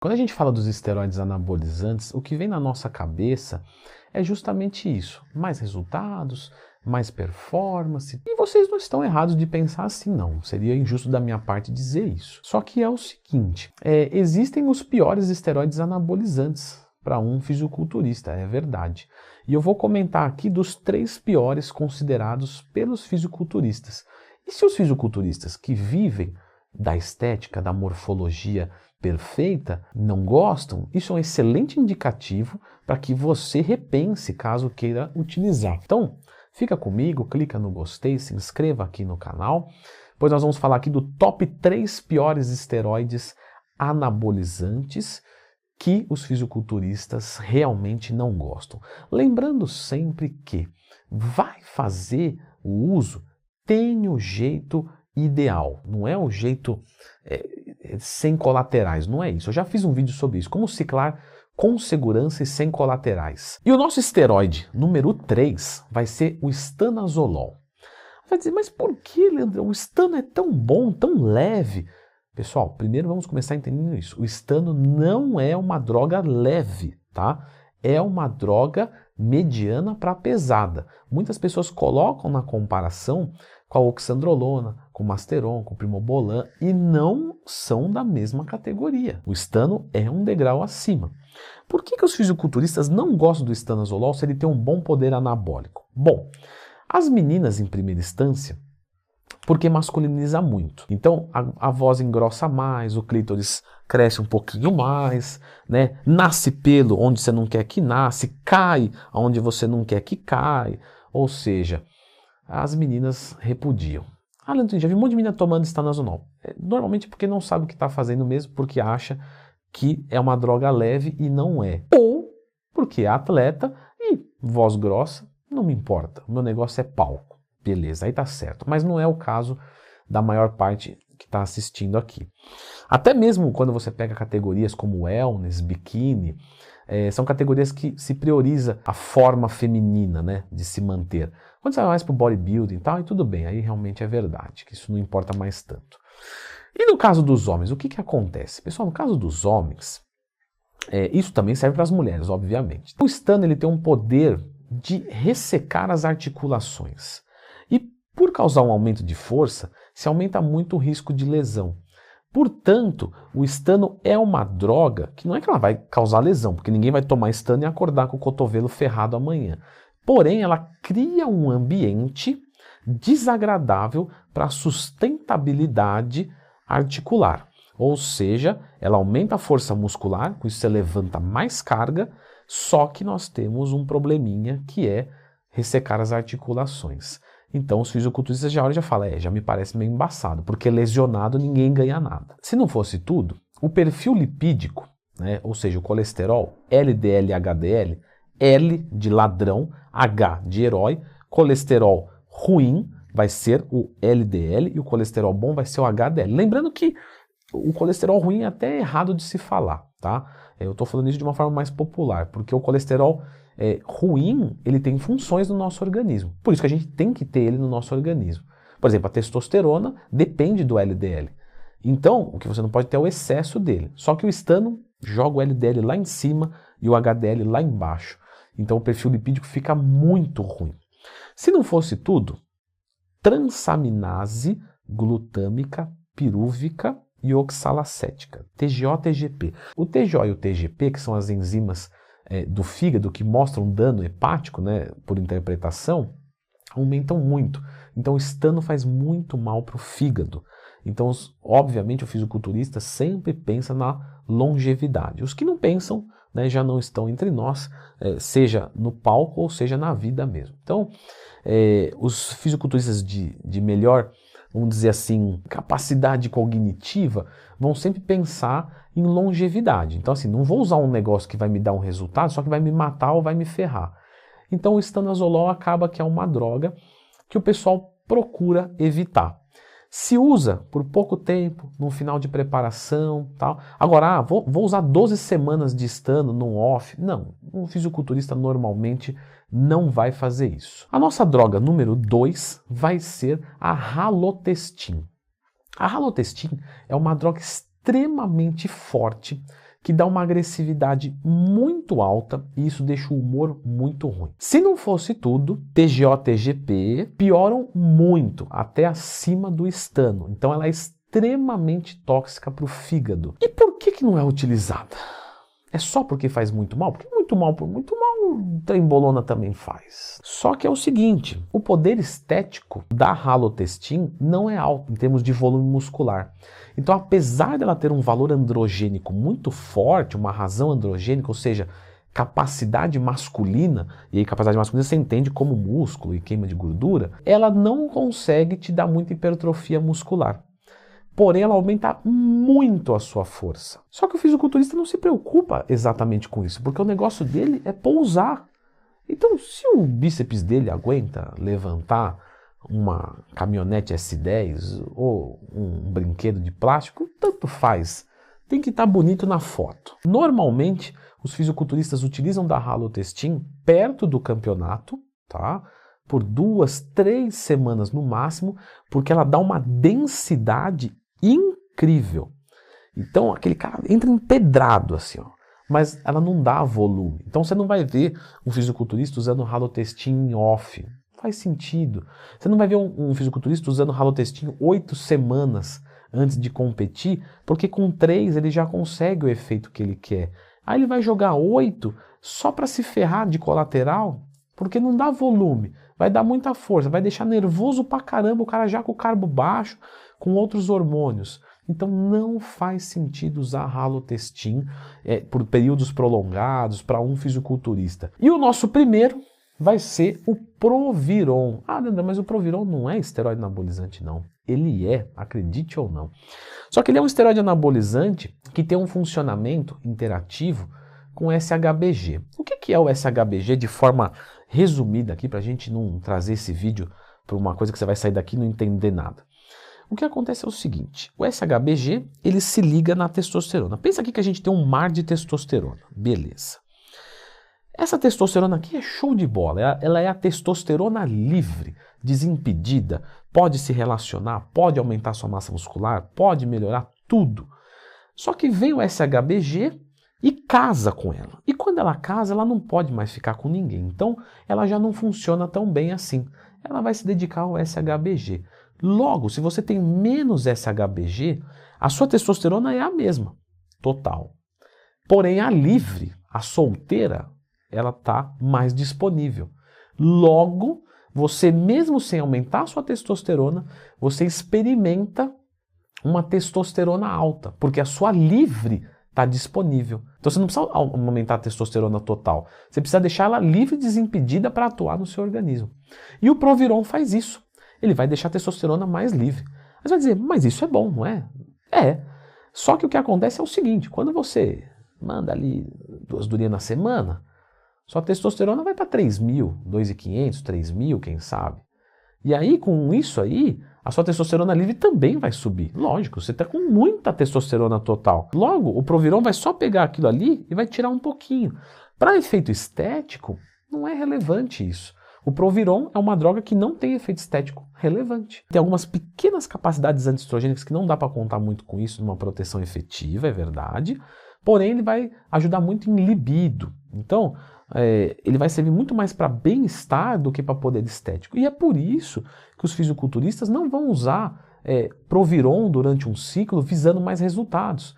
Quando a gente fala dos esteroides anabolizantes, o que vem na nossa cabeça é justamente isso: mais resultados, mais performance. E vocês não estão errados de pensar assim, não. Seria injusto da minha parte dizer isso. Só que é o seguinte: existem os piores esteroides anabolizantes para um fisiculturista, é verdade. E eu vou comentar aqui dos 3 piores considerados pelos fisiculturistas. E se os fisiculturistas que vivem da estética, da morfologia perfeita, não gostam, isso é um excelente indicativo para que você repense caso queira utilizar. Então, fica comigo, clica no gostei, se inscreva aqui no canal, pois nós vamos falar aqui do top 3 piores esteroides anabolizantes que os fisiculturistas realmente não gostam. Lembrando sempre que vai fazer o uso, tem o jeito ideal, não é o jeito sem colaterais, não é isso. Eu já fiz um vídeo sobre isso, como ciclar com segurança e sem colaterais. E o nosso esteroide número 3 vai ser o estanozolol. Vai dizer, mas por que, Leandrão? O estano é tão bom, tão leve. Pessoal, primeiro vamos começar entendendo isso. O estano não é uma droga leve, tá? É uma droga mediana para pesada. Muitas pessoas colocam na comparação com a oxandrolona, com o Masteron, com o Primobolan e não são da mesma categoria. O estano é um degrau acima. Por que os fisiculturistas não gostam do estanozolol se ele tem um bom poder anabólico? Bom, as meninas em primeira instância, porque masculiniza muito. Então a voz engrossa mais, o clítoris cresce um pouquinho mais, né? Nasce pelo onde você não quer que nasce, cai onde você não quer que cai, ou seja, as meninas repudiam. Ah, Leandro, já vi um monte de menina tomando estanozolol. Normalmente porque não sabe o que está fazendo mesmo, porque acha que é uma droga leve e não é. Ou porque é atleta e voz grossa, não me importa, o meu negócio é palco. Beleza, aí tá certo. Mas não é o caso da maior parte que está assistindo aqui. Até mesmo quando você pega categorias como wellness, biquíni, são categorias que se prioriza a forma feminina, né, de se manter. Quando você vai mais para o bodybuilding e tal, e tudo bem, aí realmente é verdade, que isso não importa mais tanto. E no caso dos homens, o que acontece? Pessoal, no caso dos homens, isso também serve para as mulheres, obviamente. O estano ele tem um poder de ressecar as articulações. E por causar um aumento de força, se aumenta muito o risco de lesão. Portanto, o estano é uma droga que não é que ela vai causar lesão, porque ninguém vai tomar estano e acordar com o cotovelo ferrado amanhã. Porém, ela cria um ambiente desagradável para a sustentabilidade articular. Ou seja, ela aumenta a força muscular, com isso você levanta mais carga, só que nós temos um probleminha que é ressecar as articulações. Então os fisiculturistas já olham e já falam, já me parece meio embaçado, porque lesionado ninguém ganha nada. Se não fosse tudo, o perfil lipídico, né, ou seja, o colesterol, LDL e HDL, L de ladrão, H de herói, colesterol ruim vai ser o LDL e o colesterol bom vai ser o HDL. Lembrando que o colesterol ruim é até errado de se falar, tá? Eu estou falando isso de uma forma mais popular, porque o colesterol ruim, ele tem funções no nosso organismo. Por isso que a gente tem que ter ele no nosso organismo. Por exemplo, a testosterona depende do LDL. Então, o que você não pode ter é o excesso dele. Só que o estano joga o LDL lá em cima e o HDL lá embaixo. Então o perfil lipídico fica muito ruim. Se não fosse tudo, transaminase glutâmica pirúvica e oxalacética, TGO, TGP. O TGO e o TGP, que são as enzimas do fígado que mostram dano hepático, né, por interpretação, aumentam muito. Então o estano faz muito mal para o fígado. Então, obviamente, o fisiculturista sempre pensa na longevidade. Os que não pensam, né, já não estão entre nós, seja no palco ou seja na vida mesmo. Então, os fisiculturistas de melhor, vamos dizer assim, capacidade cognitiva, vão sempre pensar em longevidade. Então, assim, não vou usar um negócio que vai me dar um resultado, só que vai me matar ou vai me ferrar. Então, o estanozolol acaba que é uma droga que o pessoal procura evitar. Se usa por pouco tempo, no final de preparação, tal. Agora, vou usar 12 semanas de estano num off. Não, um fisiculturista normalmente não vai fazer isso. A nossa droga número 2 vai ser a halotestin. A halotestin é uma droga extremamente forte que dá uma agressividade muito alta e isso deixa o humor muito ruim. Se não fosse tudo, TGO, TGP pioram muito, até acima do estano. Então ela é extremamente tóxica para o fígado. E por que não é utilizada? É só porque faz muito mal? Porque muito mal por muito mal, trembolona também faz. Só que é o seguinte, o poder estético da halotestin não é alto em termos de volume muscular. Então, apesar dela ter um valor androgênico muito forte, uma razão androgênica, ou seja, capacidade masculina, e aí capacidade masculina você entende como músculo e queima de gordura, ela não consegue te dar muita hipertrofia muscular. Porém, ela aumenta muito a sua força. Só que o fisiculturista não se preocupa exatamente com isso, porque o negócio dele é pousar. Então, se o bíceps dele aguenta levantar uma caminhonete S10 ou um brinquedo de plástico, tanto faz. Tem que estar bonito na foto. Normalmente, os fisiculturistas utilizam da halotestin perto do campeonato, tá? Por 2, 3 semanas no máximo, porque ela dá uma densidade incrível. Então aquele cara entra empedrado assim, ó, mas ela não dá volume. Então você não vai ver um fisiculturista usando halotestin off. Faz sentido. Você não vai ver um fisiculturista usando halotestin 8 semanas antes de competir, porque com 3 ele já consegue o efeito que ele quer. Aí ele vai jogar 8 só para se ferrar de colateral, porque não dá volume. Vai dar muita força, vai deixar nervoso pra caramba o cara já com o carbo baixo, com outros hormônios. Então não faz sentido usar halotestin por períodos prolongados para um fisiculturista. E o nosso primeiro vai ser o Proviron. Ah, André, mas o Proviron não é esteroide anabolizante não. Ele é, acredite ou não. Só que ele é um esteroide anabolizante que tem um funcionamento interativo com SHBG. O que é o SHBG de forma resumida aqui, para a gente não trazer esse vídeo para uma coisa que você vai sair daqui e não entender nada. O que acontece é o seguinte, o SHBG ele se liga na testosterona. Pensa aqui que a gente tem um mar de testosterona, beleza. Essa testosterona aqui é show de bola, ela é a testosterona livre, desimpedida, pode se relacionar, pode aumentar sua massa muscular, pode melhorar tudo. Só que vem o SHBG e casa com ela. E quando ela casa, ela não pode mais ficar com ninguém. Então, ela já não funciona tão bem assim. Ela vai se dedicar ao SHBG. Logo, se você tem menos SHBG, a sua testosterona é a mesma, total. Porém, a livre, a solteira, ela está mais disponível. Logo, você mesmo sem aumentar a sua testosterona, você experimenta uma testosterona alta, porque a sua livre está disponível. Então você não precisa aumentar a testosterona total, você precisa deixar ela livre e desimpedida para atuar no seu organismo. E o Proviron faz isso. Ele vai deixar a testosterona mais livre. Mas você vai dizer, mas isso é bom, não é? É. Só que o que acontece é o seguinte, quando você manda ali 2 durinhas na semana, sua testosterona vai para 3.000, 2.500, 3.000, quem sabe. E aí, com isso aí, a sua testosterona livre também vai subir. Lógico, você está com muita testosterona total. Logo, o Proviron vai só pegar aquilo ali e vai tirar um pouquinho. Para efeito estético, não é relevante isso. O Proviron é uma droga que não tem efeito estético relevante. Tem algumas pequenas capacidades antiestrogênicas que não dá para contar muito com isso numa proteção efetiva, é verdade. Porém, ele vai ajudar muito em libido. Então, ele vai servir muito mais para bem-estar do que para poder estético. E é por isso que os fisiculturistas não vão usar Proviron durante um ciclo visando mais resultados.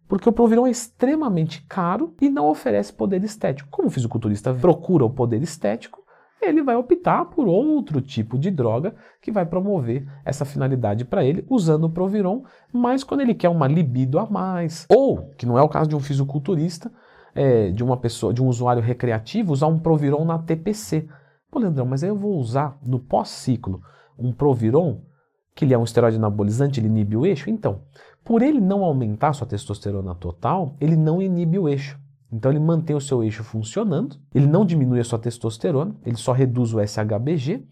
Porque o Proviron é extremamente caro e não oferece poder estético. Como o fisiculturista procura o poder estético, ele vai optar por outro tipo de droga que vai promover essa finalidade para ele, usando o Proviron, mas quando ele quer uma libido a mais, ou, que não é o caso de um fisiculturista, de uma pessoa, de um usuário recreativo, usar um Proviron na TPC. Pô, Leandrão, mas aí eu vou usar no pós-ciclo um Proviron, que ele é um esteroide anabolizante, ele inibe o eixo? Então, por ele não aumentar sua testosterona total, ele não inibe o eixo. Então ele mantém o seu eixo funcionando, ele não diminui a sua testosterona, ele só reduz o SHBG,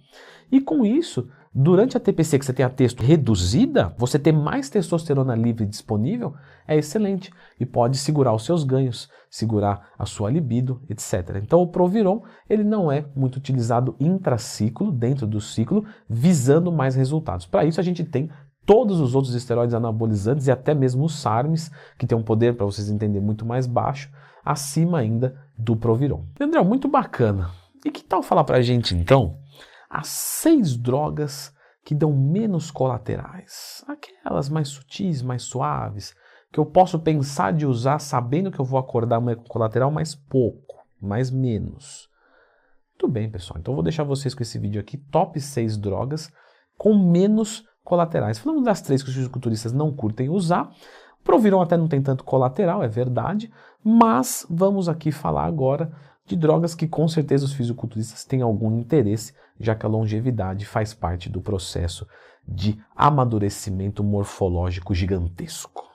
e com isso, durante a TPC que você tem a testo reduzida, você ter mais testosterona livre disponível é excelente e pode segurar os seus ganhos, segurar a sua libido, etc. Então o Proviron ele não é muito utilizado intraciclo, dentro do ciclo, visando mais resultados. Para isso a gente tem todos os outros esteroides anabolizantes e até mesmo os SARMs, que tem um poder, para vocês entenderem, muito mais baixo, acima ainda do Proviron. André, muito bacana. E que tal falar pra gente então as 6 drogas que dão menos colaterais? Aquelas mais sutis, mais suaves, que eu posso pensar de usar sabendo que eu vou acordar uma colateral mais pouco, mais menos. Tudo bem, pessoal. Então eu vou deixar vocês com esse vídeo aqui, top 6 drogas com menos colaterais. Falando das 3 que os fisiculturistas não curtem usar, o Proviron até não tem tanto colateral, é verdade, mas vamos aqui falar agora de drogas que com certeza os fisiculturistas têm algum interesse, já que a longevidade faz parte do processo de amadurecimento morfológico gigantesco.